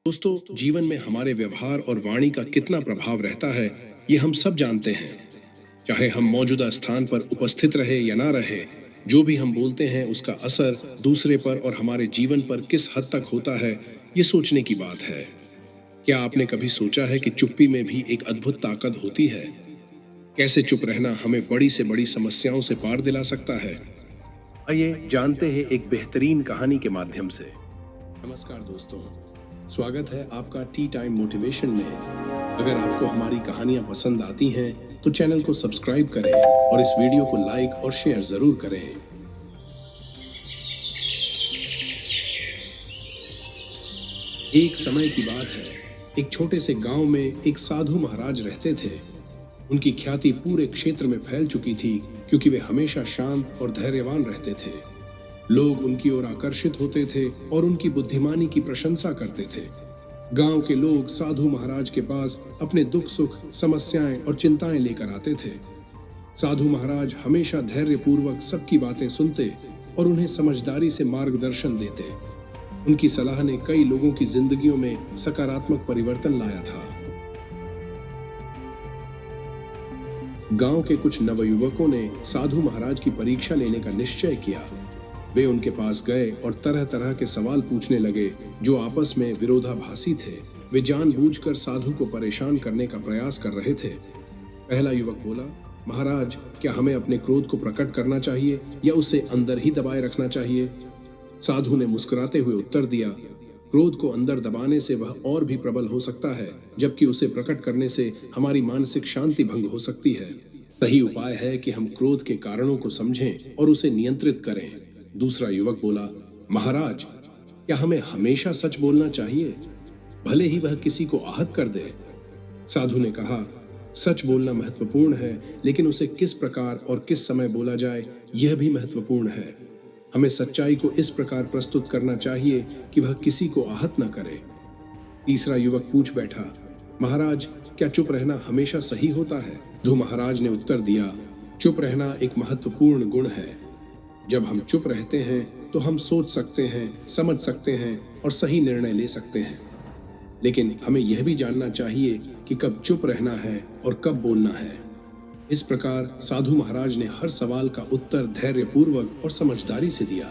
दोस्तों, जीवन में हमारे व्यवहार और वाणी का कितना प्रभाव रहता है, ये हम सब जानते हैं। चाहे हम मौजूदा स्थान पर उपस्थित रहे या ना रहे, जो भी हम बोलते हैं उसका असर दूसरे पर और हमारे जीवन पर किस हद तक होता है, ये सोचने की बात है। क्या आपने कभी सोचा है कि चुप्पी में भी एक अद्भुत ताकत होती है? कैसे चुप रहना हमें बड़ी से बड़ी समस्याओं से पार दिला सकता है? आइए जानते हैं एक बेहतरीन कहानी के माध्यम से। नमस्कार दोस्तों, स्वागत है आपका टी टाइम मोटिवेशन में। अगर आपको हमारी कहानियां पसंद आती हैं तो चैनल को सब्सक्राइब करें और इस वीडियो को लाइक और शेयर जरूर करें। एक समय की बात है, एक छोटे से गांव में एक साधु महाराज रहते थे। उनकी ख्याति पूरे क्षेत्र में फैल चुकी थी क्योंकि वे हमेशा शांत और धैर्यवान रहते थे। लोग उनकी ओर आकर्षित होते थे और उनकी बुद्धिमानी की प्रशंसा करते थे। गांव के लोग साधु महाराज के पास अपने दुख सुख, समस्याएं और चिंताएं लेकर आते थे। साधु महाराज हमेशा धैर्यपूर्वक सबकी बातें सुनते और उन्हें समझदारी से मार्गदर्शन देते। उनकी सलाह ने कई लोगों की जिंदगियों में सकारात्मक परिवर्तन लाया था। गांव के कुछ नवयुवकों ने साधु महाराज की परीक्षा लेने का निश्चय किया। वे उनके पास गए और तरह तरह के सवाल पूछने लगे जो आपस में विरोधाभासी थे। वे जानबूझकर साधु को परेशान करने का प्रयास कर रहे थे। पहला युवक बोला, महाराज, क्या हमें अपने क्रोध को प्रकट करना चाहिए या उसे अंदर ही दबाए रखना चाहिए? साधु ने मुस्कुराते हुए उत्तर दिया, क्रोध को अंदर दबाने से वह और भी प्रबल हो सकता है, जबकि उसे प्रकट करने से हमारी मानसिक शांति भंग हो सकती है। सही उपाय है कि हम क्रोध के कारणों को समझें और उसे नियंत्रित करें। दूसरा युवक बोला, महाराज, क्या हमें हमेशा सच बोलना चाहिए, भले ही वह किसी को आहत कर दे? साधु ने कहा, सच बोलना महत्वपूर्ण है, लेकिन उसे किस प्रकार और किस समय बोला जाए, यह भी महत्वपूर्ण है। हमें सच्चाई को इस प्रकार प्रस्तुत करना चाहिए कि वह किसी को आहत न करे। तीसरा युवक पूछ बैठा, महाराज, क्या चुप रहना हमेशा सही होता है? साधु महाराज ने उत्तर दिया, चुप रहना एक महत्वपूर्ण गुण है। जब हम चुप रहते हैं तो हम सोच सकते हैं, समझ सकते हैं और सही निर्णय ले सकते हैं। लेकिन हमें यह भी जानना चाहिए कि कब चुप रहना है और कब बोलना है। इस प्रकार साधु महाराज ने हर सवाल का उत्तर धैर्यपूर्वक और समझदारी से दिया।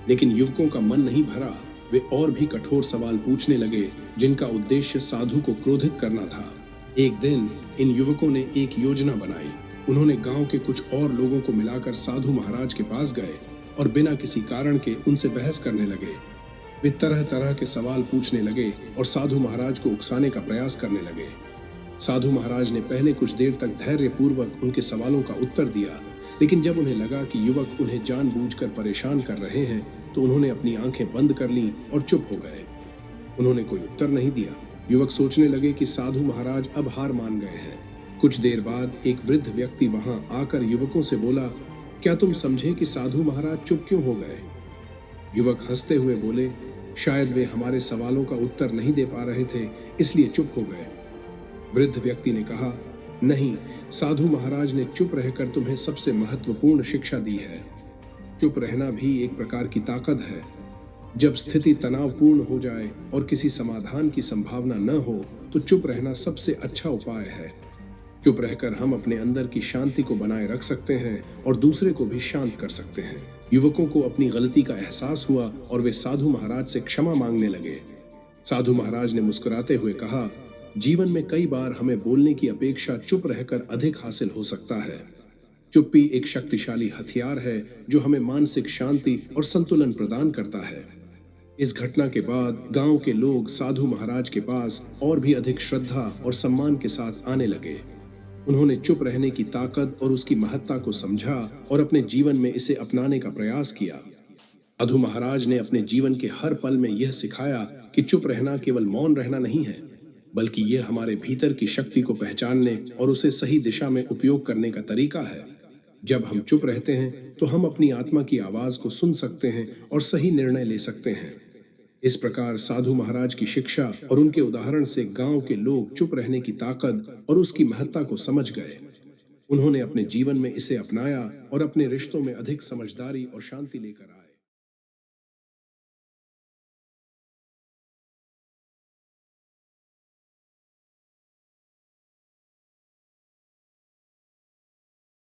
लेकिन युवकों का मन नहीं भरा। वे और भी कठोर सवाल पूछने लगे जिनका उद्देश्य साधु को क्रोधित करना था। एक दिन इन युवकों ने एक योजना बनाई। उन्होंने गांव के कुछ और लोगों को मिलाकर साधु महाराज के पास गए और बिना किसी कारण के उनसे बहस करने लगे। वे तरह तरह के सवाल पूछने लगे और साधु महाराज को उकसाने का प्रयास करने लगे। साधु महाराज ने पहले कुछ देर तक धैर्यपूर्वक उनके सवालों का उत्तर दिया, लेकिन जब उन्हें लगा कि युवक उन्हें जानबूझकर परेशान कर रहे हैं तो उन्होंने अपनी आंखें बंद कर लीं और चुप हो गए। उन्होंने कोई उत्तर नहीं दिया। युवक सोचने लगे कि साधु महाराज अब हार मान गए हैं। कुछ देर बाद एक वृद्ध व्यक्ति वहां आकर युवकों से बोला, क्या तुम समझे कि साधु महाराज चुप क्यों हो गए? युवक हंसते हुए बोले, शायद वे हमारे सवालों का उत्तर नहीं दे पा रहे थे, इसलिए चुप हो गए। वृद्ध व्यक्ति ने कहा, नहीं, साधु महाराज ने चुप रहकर तुम्हें सबसे महत्वपूर्ण शिक्षा दी है। चुप रहना भी एक प्रकार की ताकत है। जब स्थिति तनावपूर्ण हो जाए और किसी समाधान की संभावना न हो तो चुप रहना सबसे अच्छा उपाय है। चुप रहकर हम अपने अंदर की शांति को बनाए रख सकते हैं और दूसरे को भी शांत कर सकते हैं। युवकों को अपनी गलती का एहसास हुआ और वे साधु महाराज से क्षमा मांगने लगे। साधु महाराज ने मुस्कुराते हुए कहा, जीवन में कई बार हमें बोलने की अपेक्षा चुप रहकर अधिक हासिल हो सकता है। चुप्पी एक शक्तिशाली हथियार है जो हमें मानसिक शांति और संतुलन प्रदान करता है। इस घटना के बाद गांव के लोग साधु महाराज के पास और भी अधिक श्रद्धा और सम्मान के साथ आने लगे। उन्होंने चुप रहने की ताकत और उसकी महत्ता को समझा और अपने जीवन में इसे अपनाने का प्रयास किया। साधु महाराज ने अपने जीवन के हर पल में यह सिखाया कि चुप रहना केवल मौन रहना नहीं है, बल्कि यह हमारे भीतर की शक्ति को पहचानने और उसे सही दिशा में उपयोग करने का तरीका है। जब हम चुप रहते हैं तो हम अपनी आत्मा की आवाज को सुन सकते हैं और सही निर्णय ले सकते हैं। इस प्रकार साधु महाराज की शिक्षा और उनके उदाहरण से गांव के लोग चुप रहने की ताकत और उसकी महत्ता को समझ गए। उन्होंने अपने जीवन में इसे अपनाया और अपने रिश्तों में अधिक समझदारी और शांति लेकर आए।